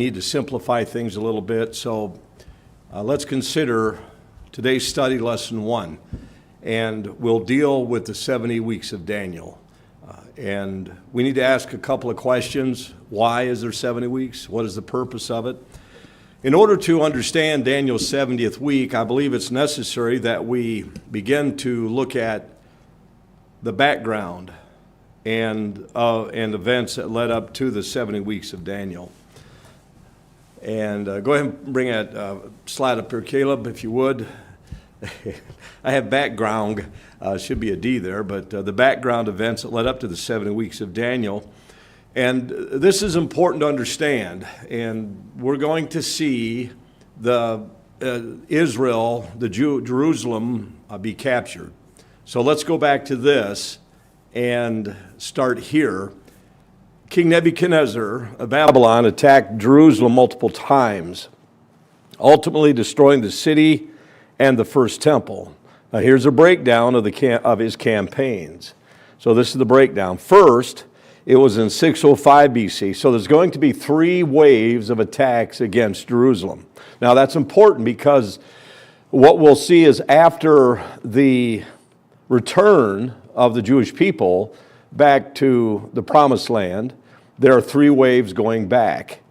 Need to simplify things a little bit, so let's consider today's study lesson 1, and we'll deal with the 70 weeks of Daniel. And we need to ask a couple of questions. Why is there 70 weeks? What is the purpose of it? In order to understand Daniel's 70th week, I believe it's necessary that we begin to look at the background and events that led up to the 70 weeks of Daniel. And go ahead and bring that slide up here, Caleb, if you would. I have background, should be a D there, but the background events that led up to the 70 weeks of Daniel. And this is important to understand. And we're going to see the Jerusalem be captured. So let's go back to this and start here. King Nebuchadnezzar of Babylon attacked Jerusalem multiple times, ultimately destroying the city and the first temple. Now here's a breakdown of his campaigns. So this is the breakdown. First, it was in 605 BC. So there's going to be 3 waves of attacks against Jerusalem. Now that's important because what we'll see is after the return of the Jewish people back to the Promised Land, there are 3 waves going back.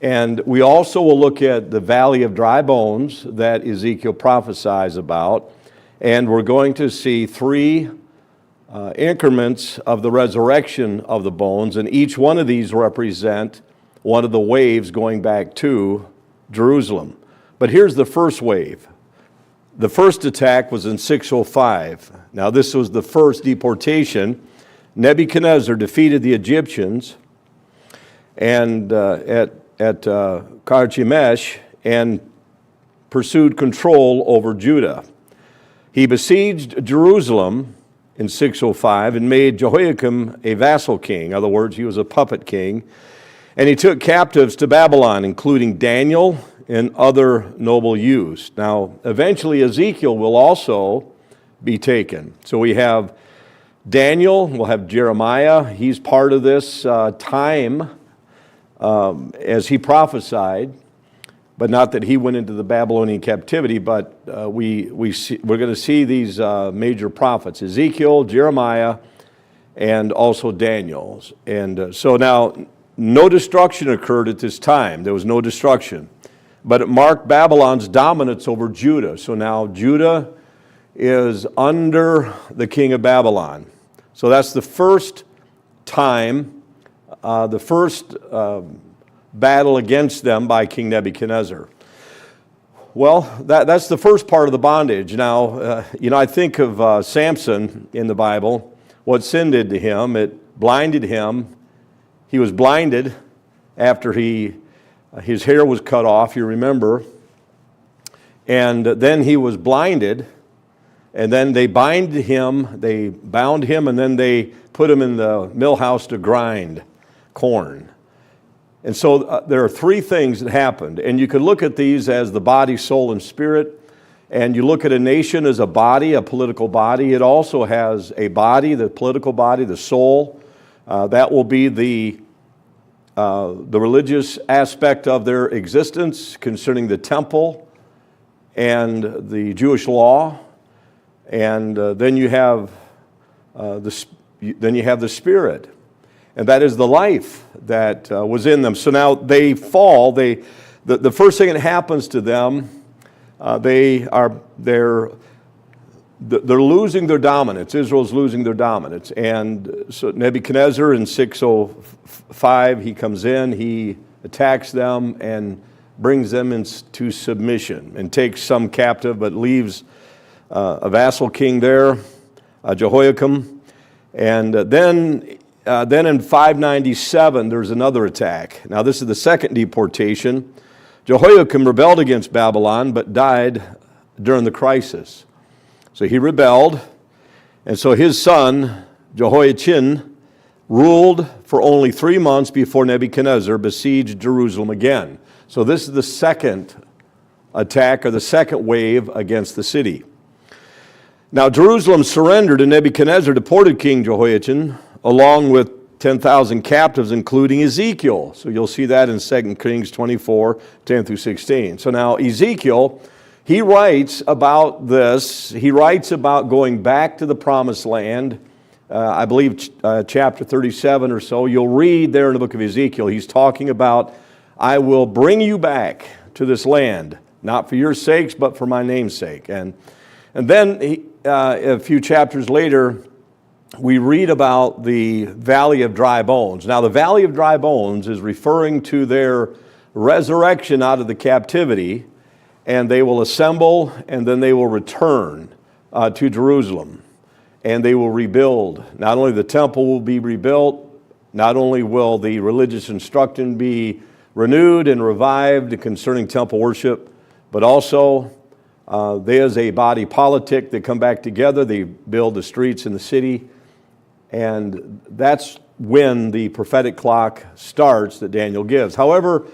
And we also will look at the Valley of Dry Bones that Ezekiel prophesies about. And we're going to see 3 increments of the resurrection of the bones. And each one of these represent one of the waves going back to Jerusalem. But here's the first wave. The first attack was in 605. Now this was the first deportation. Nebuchadnezzar defeated the Egyptians and at Carchemish and pursued control over Judah. He besieged Jerusalem in 605 and made Jehoiakim a vassal king. In other words, he was a puppet king. And he took captives to Babylon, including Daniel and other noble youths. Now, eventually Ezekiel will also be taken. So we have Daniel, we'll have Jeremiah. He's part of this time as he prophesied, but not that he went into the Babylonian captivity, but we're going to see these major prophets, Ezekiel, Jeremiah, and also Daniel. And so now, no destruction occurred at this time. There was no destruction. But it marked Babylon's dominance over Judah. So now Judah is under the king of Babylon. So that's the first time, the first battle against them by King Nebuchadnezzar. Well, that's the first part of the bondage. Now, I think of Samson in the Bible, what sin did to him. It blinded him. He was blinded after his hair was cut off, you remember. And then he was blinded. And then they bound him, and then they put him in the mill house to grind corn. And so there are 3 things that happened. And you could look at these as the body, soul, and spirit. And you look at a nation as a body, a political body. It also has a body, the political body, the soul. That will be the religious aspect of their existence concerning the temple and the Jewish law. And then you have the spirit, and that is the life that was in them. So now they fall. The first thing that happens to them, they're losing their dominance. Israel's losing their dominance, and so Nebuchadnezzar in 605 he comes in, he attacks them and brings them into submission and takes some captive, but leaves a vassal king there, Jehoiakim. And then in 597, there's another attack. Now, this is the second deportation. Jehoiakim rebelled against Babylon, but died during the crisis. So he rebelled, and so his son, Jehoiachin, ruled for only 3 months before Nebuchadnezzar besieged Jerusalem again. So this is the second attack, or the second wave against the city. Now Jerusalem surrendered, and Nebuchadnezzar deported King Jehoiachin along with 10,000 captives, including Ezekiel. So you'll see that in 2 Kings 24, 10 through 16. So now Ezekiel, he writes about this. He writes about going back to the promised land. I believe chapter 37 or so. You'll read there in the book of Ezekiel, he's talking about, I will bring you back to this land, not for your sakes, but for my name's sake. And then a few chapters later, we read about the Valley of Dry Bones. Now, the Valley of Dry Bones is referring to their resurrection out of the captivity, and they will assemble, and then they will return to Jerusalem, and they will rebuild. Not only the temple will be rebuilt, not only will the religious instruction be renewed and revived concerning temple worship, but also there's a body politic that come back together. They build the streets in the city, and that's when the prophetic clock starts that Daniel gives. However,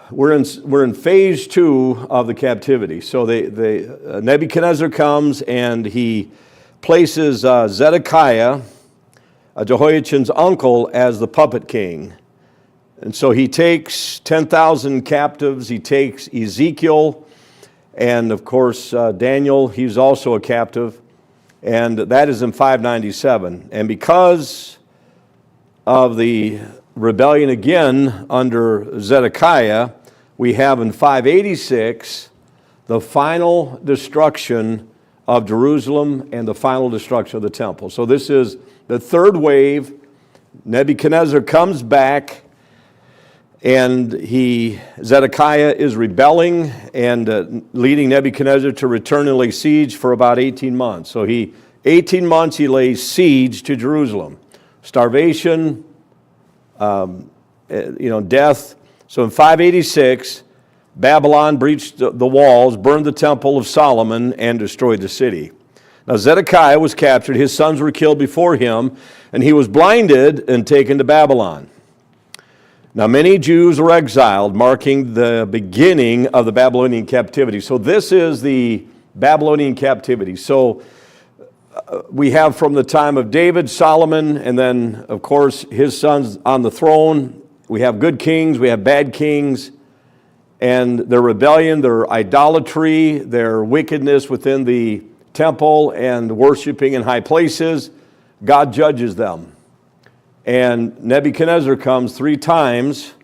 we're in phase 2 of the captivity. So Nebuchadnezzar comes and he places Zedekiah, Jehoiachin's uncle, as the puppet king. And so he takes 10,000 captives. He takes Ezekiel, and of course Daniel, he's also a captive. And that is in 597. And because of the rebellion again under Zedekiah, we have in 586 the final destruction of Jerusalem and the final destruction of the temple. So this is the third wave. Nebuchadnezzar comes back, and Zedekiah is rebelling and leading Nebuchadnezzar to determinedly lay siege for about 18 months. So 18 months he lays siege to Jerusalem. Starvation, death. So in 586, Babylon breached the walls, burned the temple of Solomon, and destroyed the city. Now Zedekiah was captured, his sons were killed before him, and he was blinded and taken to Babylon. Now many Jews were exiled, marking the beginning of the Babylonian captivity. So this is the Babylonian captivity. So we have from the time of David, Solomon, and then of course his sons on the throne. We have good kings, we have bad kings, and their rebellion, their idolatry, their wickedness within the temple and worshiping in high places, God judges them. And Nebuchadnezzar comes 3 times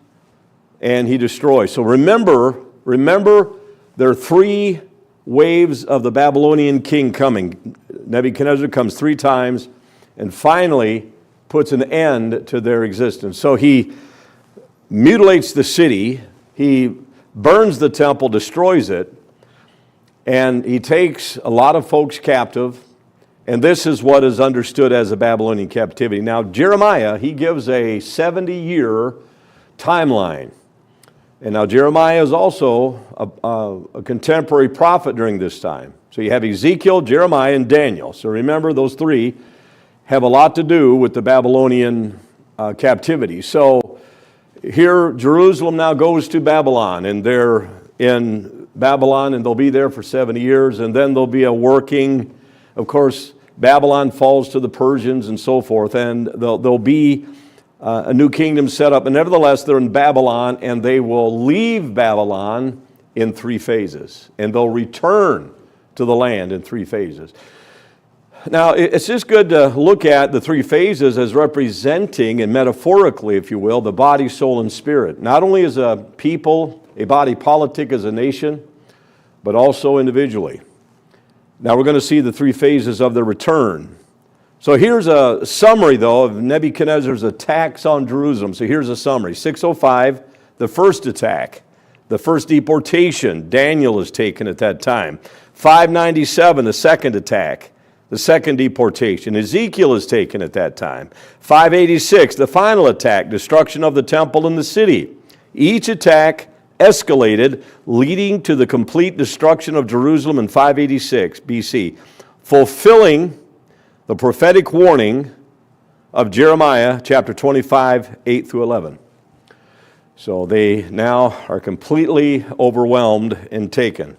and he destroys. So remember, there are 3 waves of the Babylonian king coming. Nebuchadnezzar comes 3 times and finally puts an end to their existence. So he mutilates the city, he burns the temple, destroys it, and he takes a lot of folks captive. And this is what is understood as a Babylonian captivity. Now, Jeremiah, he gives a 70-year timeline. And now Jeremiah is also a contemporary prophet during this time. So you have Ezekiel, Jeremiah, and Daniel. So remember, those 3 have a lot to do with the Babylonian captivity. So here, Jerusalem now goes to Babylon, and they're in Babylon, and they'll be there for 70 years, and then there'll be a working. Of course, Babylon falls to the Persians and so forth, and there'll be a new kingdom set up. And nevertheless, they're in Babylon, and they will leave Babylon in 3 phases. And they'll return to the land in 3 phases. Now, it's just good to look at the 3 phases as representing, and metaphorically, if you will, the body, soul, and spirit. Not only as a people, a body politic as a nation, but also individually. Now we're going to see the 3 phases of the return. So here's a summary, though, of Nebuchadnezzar's attacks on Jerusalem. So here's a summary. 605, the first attack, the first deportation. Daniel is taken at that time. 597, the second attack, the second deportation. Ezekiel is taken at that time. 586, the final attack, destruction of the temple and the city. Each attack escalated, leading to the complete destruction of Jerusalem in 586 BC, fulfilling the prophetic warning of Jeremiah chapter 25, 8 through 11. So they now are completely overwhelmed and taken.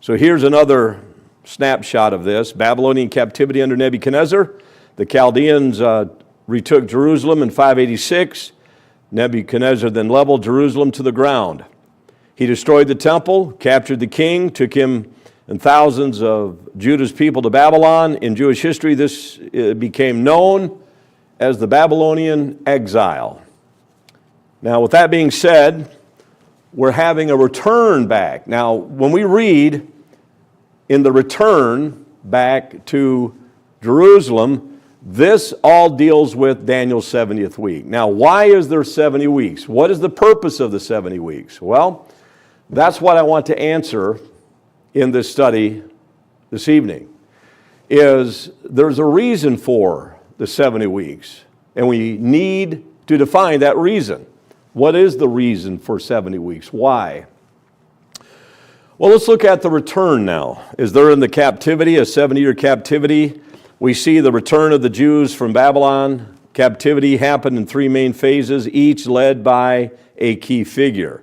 So here's another snapshot of this. Babylonian captivity under Nebuchadnezzar. The Chaldeans retook Jerusalem in 586. Nebuchadnezzar then leveled Jerusalem to the ground. He destroyed the temple, captured the king, took him and thousands of Judah's people to Babylon. In Jewish history, this became known as the Babylonian exile. Now, with that being said, we're having a return back. Now, when we read in the return back to Jerusalem, this all deals with Daniel's 70th week. Now, why is there 70 weeks? What is the purpose of the 70 weeks? Well, that's what I want to answer in this study this evening. There's a reason for the 70 weeks, and we need to define that reason. What is the reason for 70 weeks? Why? Well, let's look at the return now. Is there in the captivity, a 70-year captivity? We see the return of the Jews from Babylon. Captivity happened in three main phases, each led by a key figure.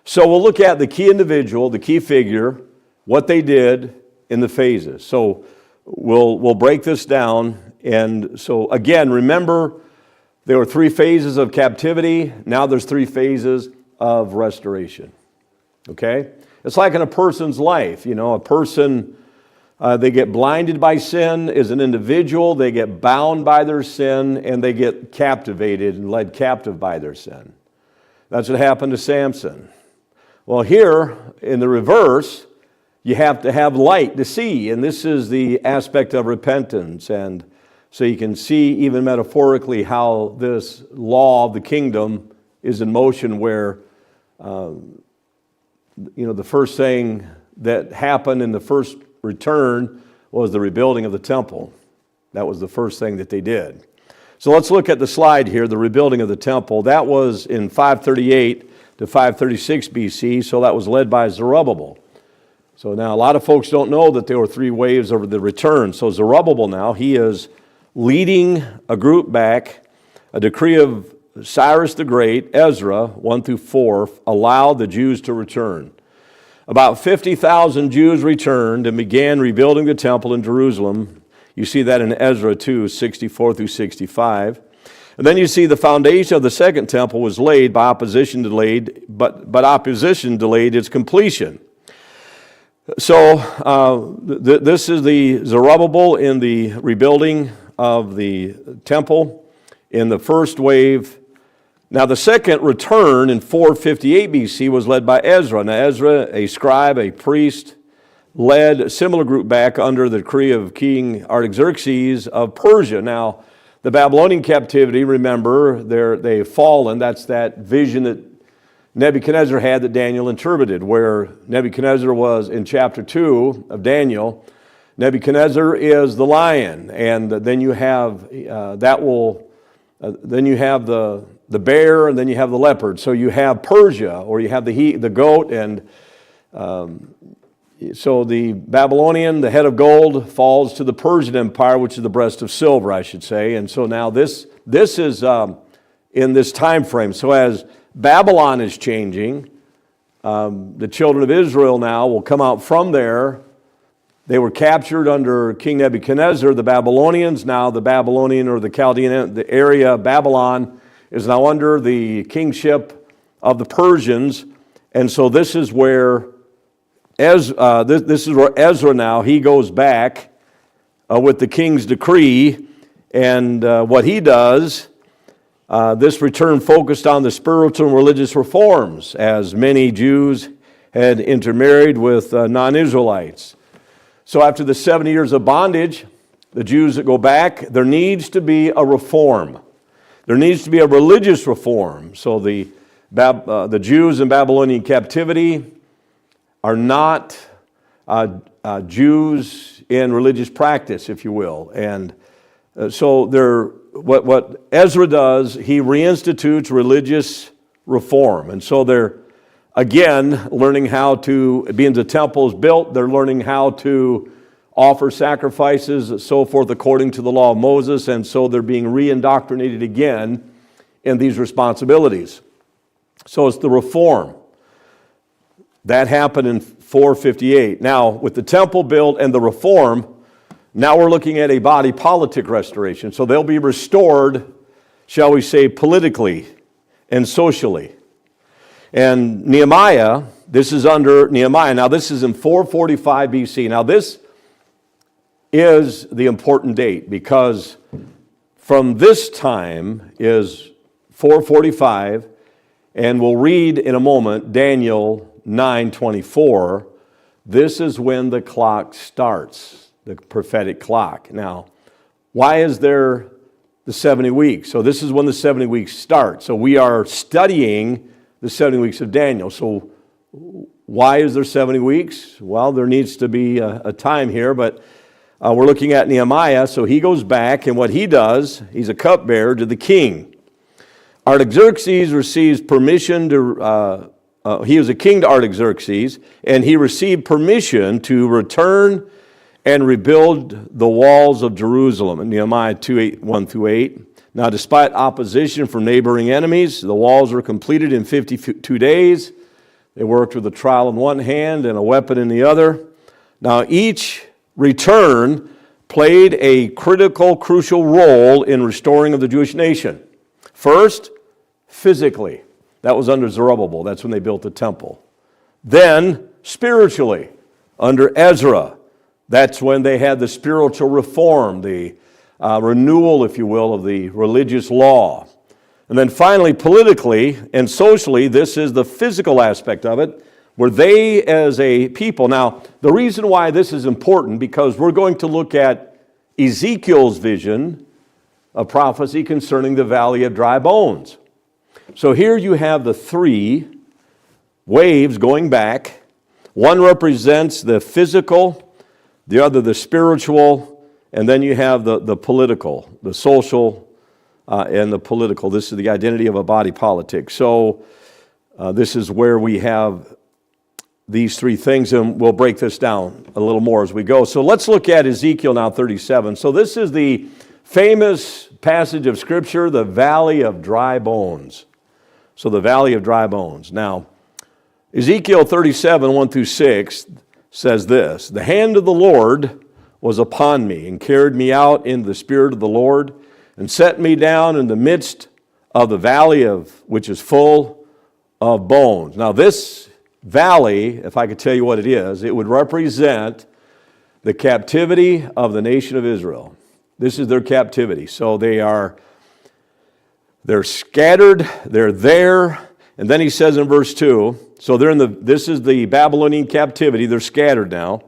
So we'll look at the key individual, the key figure, what they did in the phases. So we'll break this down. And so again, remember, there were three phases of captivity. Now there's three phases of restoration. Okay? It's like in a person's life. You know, a person, they get blinded by sin as an individual. They get bound by their sin, and they get captivated and led captive by their sin. That's what happened to Samson. Well, here, in the reverse, you have to have light to see. And this is the aspect of repentance. And so you can see even metaphorically how this law of the kingdom is in motion where, the first thing that happened in the first return was the rebuilding of the temple. That was the first thing that they did. So let's look at the slide here, the rebuilding of the temple. That was in 538 to 536 BC, so that was led by Zerubbabel. So now a lot of folks don't know that there were three waves of the return. So Zerubbabel now, he is leading a group back. A decree of Cyrus the Great, Ezra 1 through 4, allowed the Jews to return. About 50,000 Jews returned and began rebuilding the temple in Jerusalem. You see that in Ezra 2, 64 through 65. And then you see the foundation of the second temple was laid by opposition delayed, but opposition delayed its completion. So this is the Zerubbabel in the rebuilding of the temple in the first wave. Now the second return in 458 BC was led by Ezra. Now Ezra, a scribe, a priest, led a similar group back under the decree of King Artaxerxes of Persia. Now the Babylonian captivity, remember, they've fallen. That's that vision that Nebuchadnezzar had that Daniel interpreted, where Nebuchadnezzar was in chapter 2 of Daniel. Nebuchadnezzar is the lion, and then you have then you have the bear, and then you have the leopard. So you have Persia, or you have the goat, and so the Babylonian, the head of gold, falls to the Persian Empire, which is the breast of silver, I should say. And so now this is in this time frame. So as Babylon is changing, the children of Israel now will come out from there. They were captured under King Nebuchadnezzar, the Babylonians. Now the Babylonian or the Chaldean, the area of Babylon is now under the kingship of the Persians. And so this is where Ezra now, he goes back with the king's decree, and what he does, this return focused on the spiritual and religious reforms, as many Jews had intermarried with non-Israelites. So after the 70 years of bondage, the Jews that go back, there needs to be a reform. There needs to be a religious reform. So the Jews in Babylonian captivity are not Jews in religious practice, if you will. And so what Ezra does, he reinstitutes religious reform. And so they're, again, learning how to, being the temple is built, they're learning how to offer sacrifices and so forth according to the law of Moses. And so they're being re-indoctrinated again in these responsibilities. So it's the reform. That happened in 458. Now, with the temple built and the reform, Now we're looking at a body politic restoration. So they'll be restored, shall we say, politically and socially. And Nehemiah, this is under Nehemiah. Now this is in 445 BC. Now this is the important date because from this time is 445, and we'll read in a moment Daniel 9:24. This is when the clock starts, the prophetic clock. Now, why is there the 70 weeks? So this is when the 70 weeks start. So we are studying the 70 weeks of Daniel. So why is there 70 weeks? Well, there needs to be a time here, but we're looking at Nehemiah. So he goes back, and what he does, he's a cupbearer to the king. Artaxerxes receives permission to, he was a king to Artaxerxes, and he received permission to return and rebuild the walls of Jerusalem. In Nehemiah 2:1-8. Now, despite opposition from neighboring enemies, the walls were completed in 52 days. They worked with a trowel in one hand and a weapon in the other. Now, each return played a crucial role in restoring of the Jewish nation. First, physically. That was under Zerubbabel. That's when they built the temple. Then, spiritually, under Ezra. That's when they had the spiritual reform, the renewal, if you will, of the religious law. And then finally, politically and socially, this is the physical aspect of it, where they as a people. Now, the reason why this is important, because we're going to look at Ezekiel's vision of prophecy concerning the valley of dry bones. So here you have the three waves going back. One represents the physical, the other the spiritual, and then you have the political, the social, and the political. This is the identity of a body politic. So this is where we have these three things, and we'll break this down a little more as we go. So let's look at Ezekiel now 37. So this is the famous passage of Scripture, the valley of dry bones. So the valley of dry bones. Now, Ezekiel 37, 1-6 says this: "The hand of the Lord was upon me and carried me out in the spirit of the Lord and set me down in the midst of the valley which is full of bones." Now this valley, if I could tell you what it is, it would represent the captivity of the nation of Israel. This is their captivity. So they're scattered, they're there, and then he says in verse 2, so this is the Babylonian captivity, they're scattered now.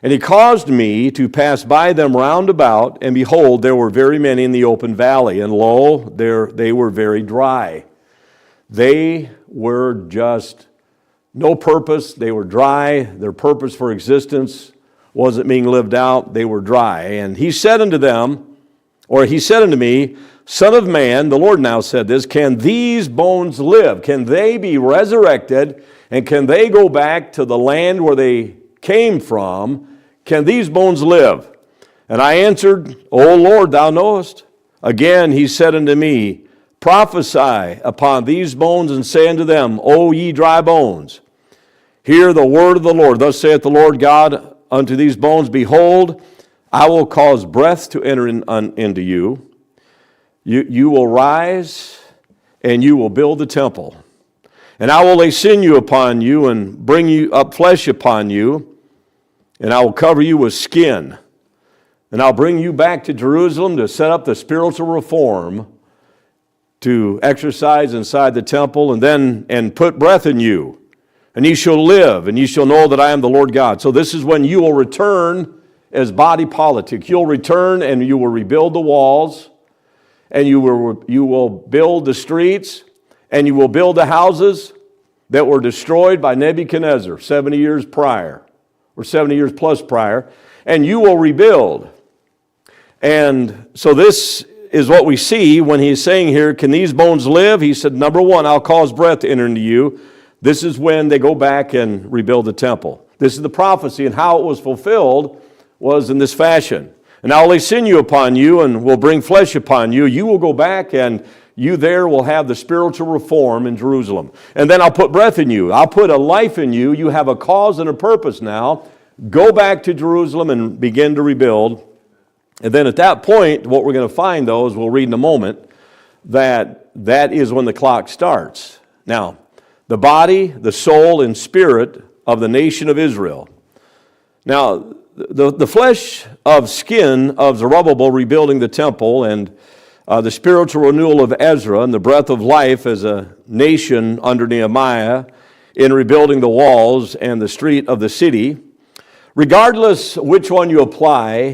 "And he caused me to pass by them round about, and behold, there were very many in the open valley, and lo, they were very dry." They were just no purpose, they were dry, their purpose for existence wasn't being lived out, they were dry. And he said unto me, "Son of man," the Lord now said this, "can these bones live? Can they be resurrected? And can they go back to the land where they came from? Can these bones live?" And I answered, "O Lord, thou knowest." Again he said unto me, "Prophesy upon these bones, and say unto them, O ye dry bones, hear the word of the Lord. Thus saith the Lord God unto these bones, Behold, I will cause breath to enter into you. You will rise, and you will build the temple. And I will lay sinew upon you, and bring you up flesh upon you, and I will cover you with skin. And I'll bring you back to Jerusalem to set up the spiritual reform, to exercise inside the temple, and put breath in you. And ye shall live, and ye shall know that I am the Lord God." So this is when you will return as body politic. You'll return and you will rebuild the walls, and you will build the streets, and you will build the houses that were destroyed by Nebuchadnezzar 70 years prior, or 70 years plus prior, and you will rebuild. And so this is what we see when he's saying here, can these bones live? He said, number one, I'll cause breath to enter into you. This is when they go back and rebuild the temple. This is the prophecy, and how it was fulfilled was in this fashion. "And I'll lay sinew upon you, and will bring flesh upon you. You will go back, and you there will have the spiritual reform in Jerusalem. And then I'll put breath in you. I'll put a life in you. You have a cause and a purpose now. Go back to Jerusalem and begin to rebuild." And then at that point, what we're going to find, though, is we'll read in a moment, that is when the clock starts. Now, the body, the soul, and spirit of the nation of Israel. Now, the flesh of skin of Zerubbabel rebuilding the temple, and the spiritual renewal of Ezra, and the breath of life as a nation under Nehemiah in rebuilding the walls and the street of the city. Regardless which one you apply,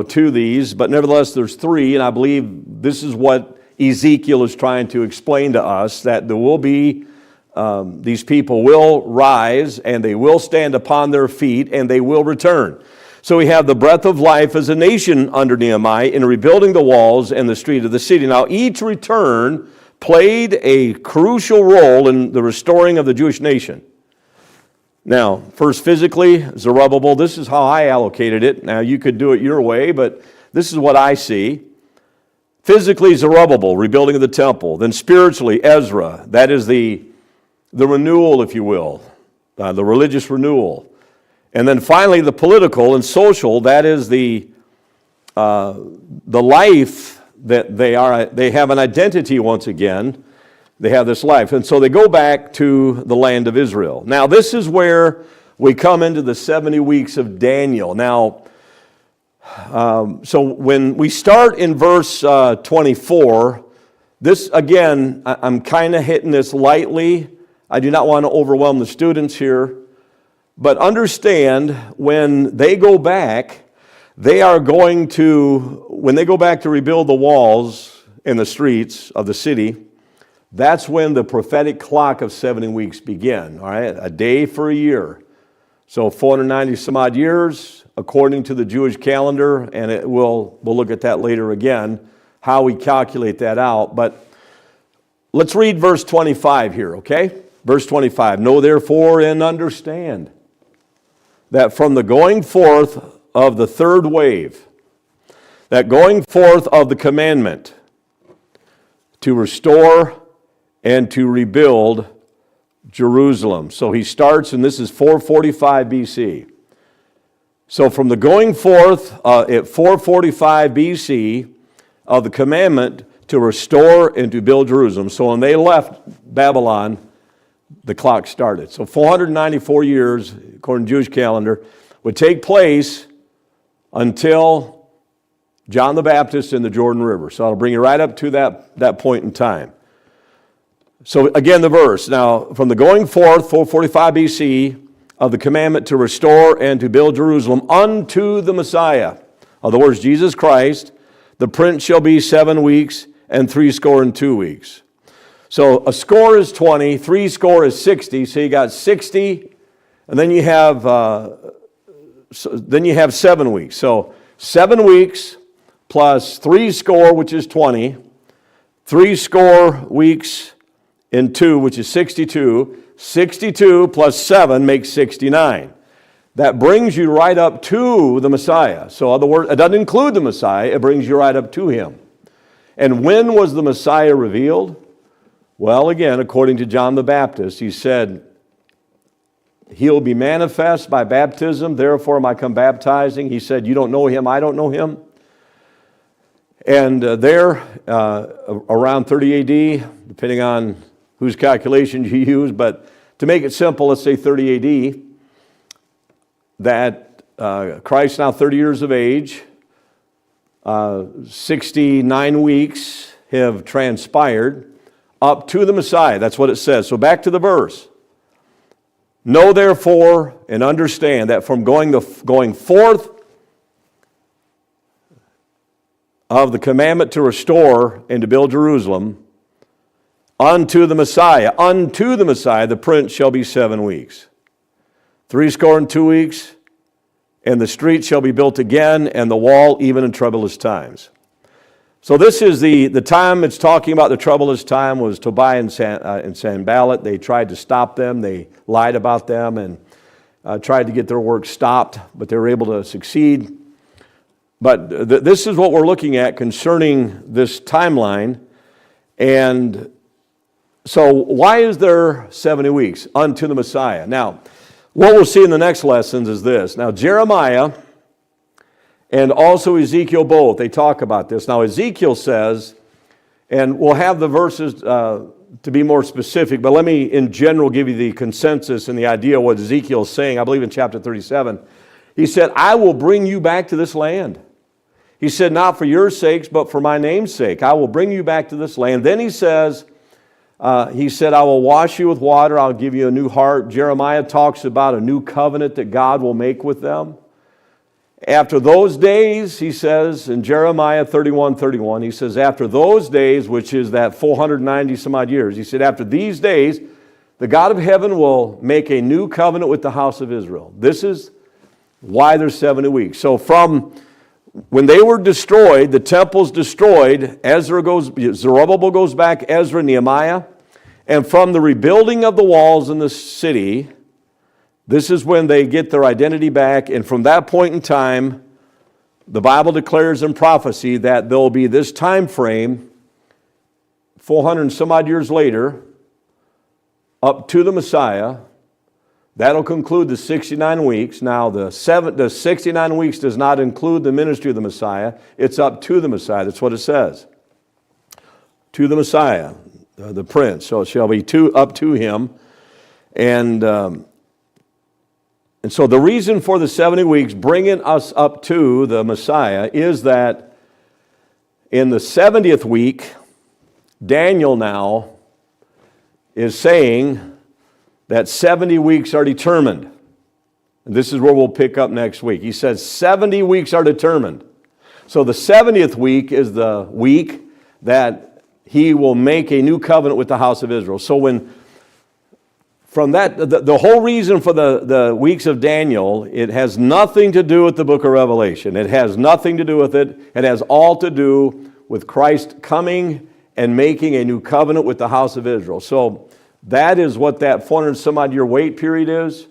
to these, but nevertheless there's three, and I believe this is what Ezekiel is trying to explain to us, that there will be, these people will rise, and they will stand upon their feet, and they will return. So we have the breath of life as a nation under Nehemiah in rebuilding the walls and the street of the city. Now, each return played a crucial role in the restoring of the Jewish nation. Now, first physically, Zerubbabel, this is how I allocated it. Now, you could do it your way, but this is what I see. Physically, Zerubbabel, rebuilding of the temple. Then spiritually, Ezra, that is the renewal, if you will, the religious renewal. And then finally, the political and social, that is the life that they have an identity once again. They have this life. And so they go back to the land of Israel. Now, this is where we come into the 70 weeks of Daniel. Now, so when we start in verse 24, this, again, I'm kind of hitting this lightly. I do not want to overwhelm the students here. But understand, when they go back, they are going to, when they go back to rebuild the walls and the streets of the city, that's when the prophetic clock of 70 weeks begin, all right? A day for a year. So 490 some odd years, according to the Jewish calendar, and we'll look at that later again, how we calculate that out. But let's read verse 25 here, okay? Verse 25, know therefore and understand that from the going forth of the third wave, that going forth of the commandment to restore and to rebuild Jerusalem. So he starts, and this is 445 BC. So from the going forth at 445 BC of the commandment to restore and to build Jerusalem. So when they left Babylon, the clock started. So 494 years, according to Jewish calendar, would take place until John the Baptist in the Jordan River. So I'll bring you right up to that point in time. So again, the verse. Now, from the going forth, 445 BC, of the commandment to restore and to build Jerusalem unto the Messiah. In other words, Jesus Christ, the prince shall be 7 weeks and 62 weeks. So a score is 20, 60 is 60. So you got 60, and then you have 7 weeks. So 7 weeks plus 60, which is 20, 60 weeks in 2, which is 62. 62 plus 7 makes 69. That brings you right up to the Messiah. So in other words, it doesn't include the Messiah, it brings you right up to him. And when was the Messiah revealed? Well, again, according to John the Baptist, he said, he'll be manifest by baptism, therefore am I come baptizing. He said, you don't know him, I don't know him. And there, around 30 AD, depending on whose calculations you use, but to make it simple, let's say 30 AD, that Christ now 30 years of age, 69 weeks have transpired up to the Messiah. That's what it says. So back to the verse. Know therefore and understand that from going forth of the commandment to restore and to build Jerusalem unto the Messiah, the prince shall be 7 weeks. 62 weeks, and the street shall be built again, and the wall even in troublous times. So this is the time it's talking about. The troublous time was Tobiah and Sanballat. They tried to stop them. They lied about them and tried to get their work stopped, but they were able to succeed. But this is what we're looking at concerning this timeline. And so why is there 70 weeks unto the Messiah? Now, what we'll see in the next lessons is this. Now, Jeremiah and also Ezekiel both. They talk about this. Now Ezekiel says, and we'll have the verses to be more specific, but let me in general give you the consensus and the idea of what Ezekiel is saying. I believe in chapter 37. He said, I will bring you back to this land. He said, not for your sakes, but for my name's sake. I will bring you back to this land. Then he says, I will wash you with water. I'll give you a new heart. Jeremiah talks about a new covenant that God will make with them. After those days, he says in Jeremiah 31:31, he says, after those days, which is that 490 some odd years, he said, after these days, the God of heaven will make a new covenant with the house of Israel. This is why there's 70 weeks. So from when they were destroyed, the temple's destroyed, Zerubbabel goes back, Ezra, Nehemiah, and from the rebuilding of the walls in the city, this is when they get their identity back, and from that point in time, the Bible declares in prophecy that there will be this time frame, 400 and some odd years later, up to the Messiah. That'll conclude the 69 weeks. Now, the 69 weeks does not include the ministry of the Messiah. It's up to the Messiah. That's what it says. To the Messiah, the Prince. So it shall be up to him. And so the reason for the 70 weeks bringing us up to the Messiah is that in the 70th week, Daniel now is saying that 70 weeks are determined. And this is where we'll pick up next week. He says 70 weeks are determined. So the 70th week is the week that he will make a new covenant with the house of Israel. So from that, the whole reason for the weeks of Daniel, it has nothing to do with the book of Revelation. It has nothing to do with it. It has all to do with Christ coming and making a new covenant with the house of Israel. So that is what that 400 some odd year wait period is,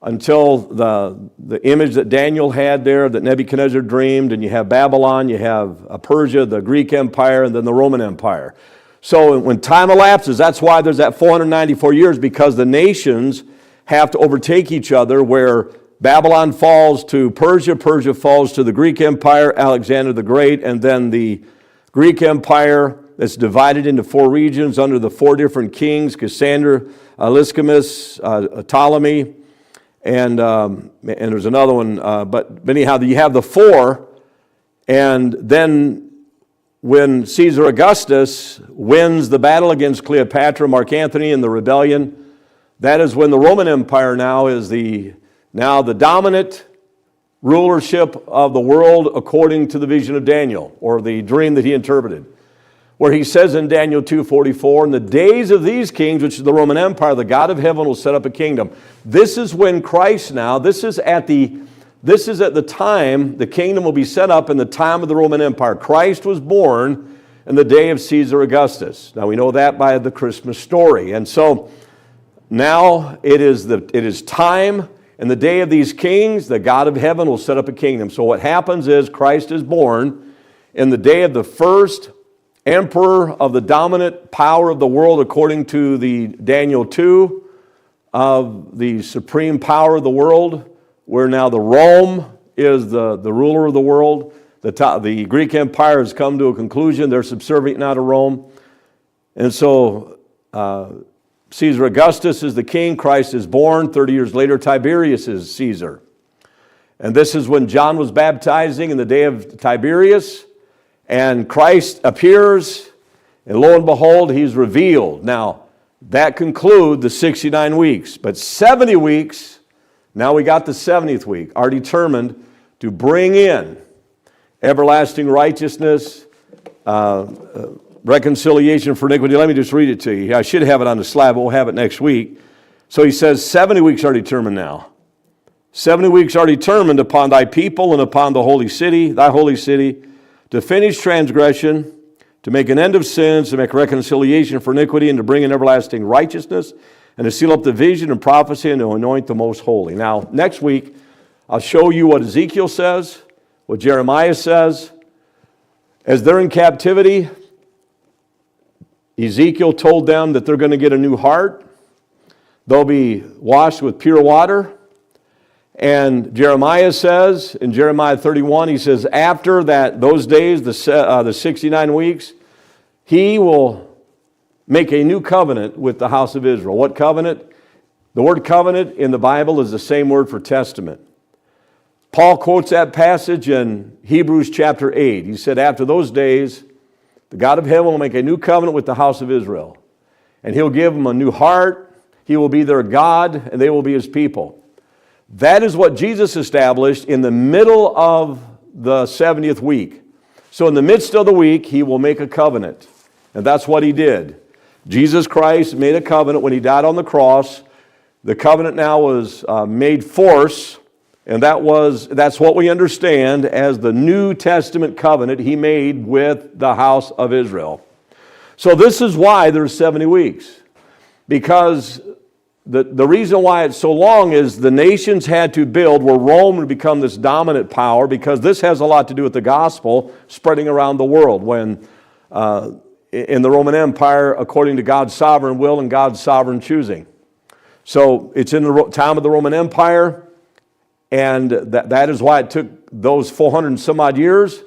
until the image that Daniel had there, that Nebuchadnezzar dreamed, and you have Babylon, you have Persia, the Greek Empire, and then the Roman Empire. So when time elapses, that's why there's that 494 years, because the nations have to overtake each other, where Babylon falls to Persia, Persia falls to the Greek Empire, Alexander the Great, and then the Greek Empire that's divided into 4 regions under the 4 different kings, Cassander, Lysicamus, Ptolemy, and there's another one. But anyhow, you have the 4, and then when Caesar Augustus wins the battle against Cleopatra, Mark Antony, and the rebellion, that is when the Roman Empire now is the dominant rulership of the world, according to the vision of Daniel, or the dream that he interpreted, where he says in Daniel 2:44, in the days of these kings, which is the Roman Empire, the God of heaven will set up a kingdom. This is when Christ now, this is at the time the kingdom will be set up, in the time of the Roman Empire. Christ was born in the day of Caesar Augustus. Now we know that by the Christmas story. And so now it is time, in the day of these kings, the God of heaven will set up a kingdom. So what happens is Christ is born in the day of the first emperor of the dominant power of the world, according to the Daniel 2, of the supreme power of the world, where now the Rome is the ruler of the world. The Greek Empire has come to a conclusion. They're subservient now to Rome. And so Caesar Augustus is the king. Christ is born. 30 years later, Tiberius is Caesar. And this is when John was baptizing, in the day of Tiberius. And Christ appears, and lo and behold, he's revealed. Now, that concludes the 69 weeks. But 70 weeks, now we got the 70th week, are determined to bring in everlasting righteousness, reconciliation for iniquity. Let me just read it to you. I should have it on the slide, but we'll have it next week. So he says 70 weeks are determined now. 70 weeks are determined upon thy people and upon the holy city, thy holy city, to finish transgression, to make an end of sins, to make reconciliation for iniquity, and to bring in everlasting righteousness, and to seal up the vision and prophecy, and to anoint the most holy. Now, next week, I'll show you what Ezekiel says, what Jeremiah says. As they're in captivity, Ezekiel told them that they're going to get a new heart. They'll be washed with pure water. And Jeremiah says, in Jeremiah 31, he says, after those days, the 69 weeks, he will make a new covenant with the house of Israel. What covenant? The word covenant in the Bible is the same word for testament. Paul quotes that passage in Hebrews chapter 8. He said, after those days, the God of heaven will make a new covenant with the house of Israel. And he'll give them a new heart. He will be their God, and they will be his people. That is what Jesus established in the middle of the 70th week. So in the midst of the week, he will make a covenant. And that's what he did. Jesus Christ made a covenant when he died on the cross. The covenant now was made force, and that's what we understand as the New Testament covenant he made with the house of Israel. So this is why there's 70 weeks. Because the reason why it's so long is the nations had to build where Rome would become this dominant power, because this has a lot to do with the gospel spreading around the world. When in the Roman Empire, according to God's sovereign will and God's sovereign choosing. So it's in the time of the Roman Empire, and that is why it took those 400 and some odd years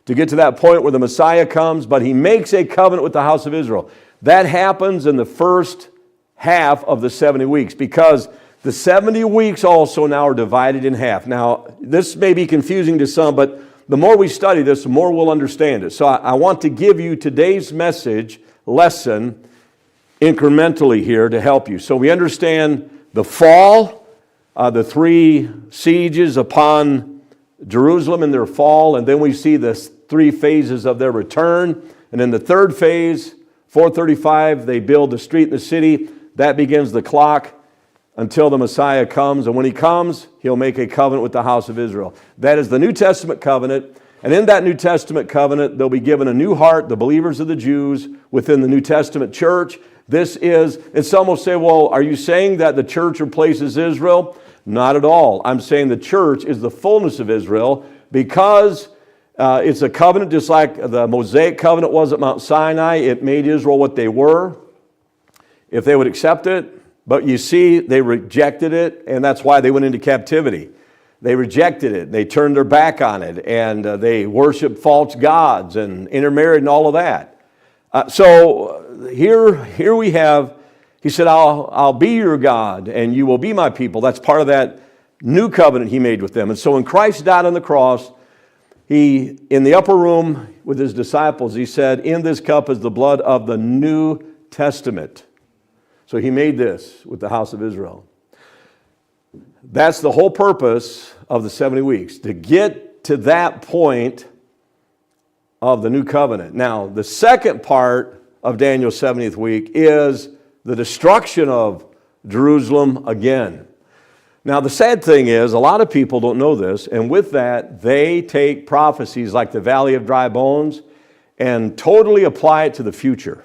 to get to that point where the Messiah comes, but he makes a covenant with the house of Israel. That happens in the first half of the 70 weeks, because the 70 weeks also now are divided in half. Now, this may be confusing to some, but the more we study this, the more we'll understand it. So I want to give you today's lesson incrementally here to help you. So we understand the fall, the 3 sieges upon Jerusalem in their fall, and then we see the 3 phases of their return. And in the 3rd phase, 435, they build the street in the city. That begins the clock until the Messiah comes. And when he comes, he'll make a covenant with the house of Israel. That is the New Testament covenant. And in that New Testament covenant, they'll be given a new heart, the believers of the Jews within the New Testament church. And some will say, well, are you saying that the church replaces Israel? Not at all. I'm saying the church is the fullness of Israel, because it's a covenant just like the Mosaic covenant was at Mount Sinai. It made Israel what they were, if they would accept it. But you see, they rejected it, and that's why they went into captivity. They rejected it. They turned their back on it, and they worshiped false gods and intermarried and all of that. So here we have, he said, I'll be your God, and you will be my people. That's part of that new covenant he made with them. And so when Christ died on the cross, he, in the upper room with his disciples, he said, in this cup is the blood of the New Testament. So he made this with the house of Israel. That's the whole purpose of the 70 weeks, to get to that point of the new covenant. Now, the second part of Daniel's 70th week is the destruction of Jerusalem again. Now, the sad thing is, a lot of people don't know this, and with that, they take prophecies like the Valley of Dry Bones and totally apply it to the future,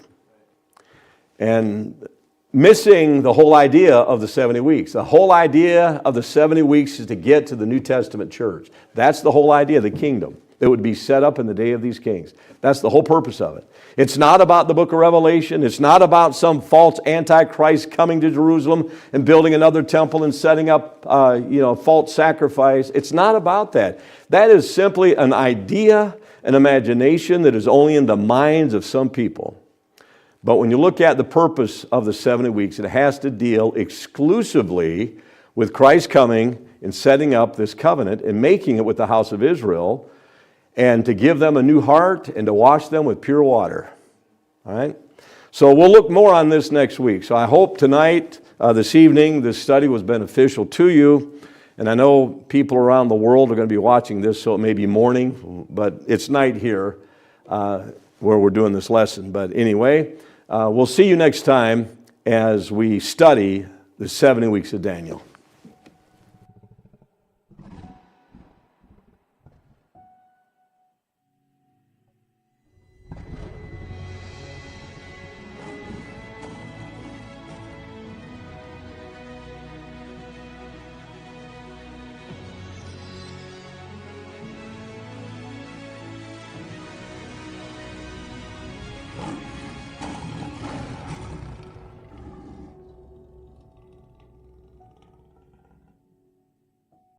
and missing the whole idea of the 70 weeks. The whole idea of the 70 weeks is to get to the New Testament church. That's the whole idea of the kingdom that would be set up in the day of these kings. That's the whole purpose of it. It's not about the book of Revelation. It's not about some false antichrist coming to Jerusalem and building another temple and setting up false sacrifice. It's not about that. That is simply an idea, an imagination that is only in the minds of some people. But when you look at the purpose of the 70 weeks, it has to deal exclusively with Christ coming and setting up this covenant and making it with the house of Israel, and to give them a new heart and to wash them with pure water. All right? So we'll look more on this next week. So I hope tonight, this evening, this study was beneficial to you. And I know people around the world are going to be watching this, so it may be morning, but it's night here where we're doing this lesson. But anyway, we'll see you next time as we study the 70 weeks of Daniel.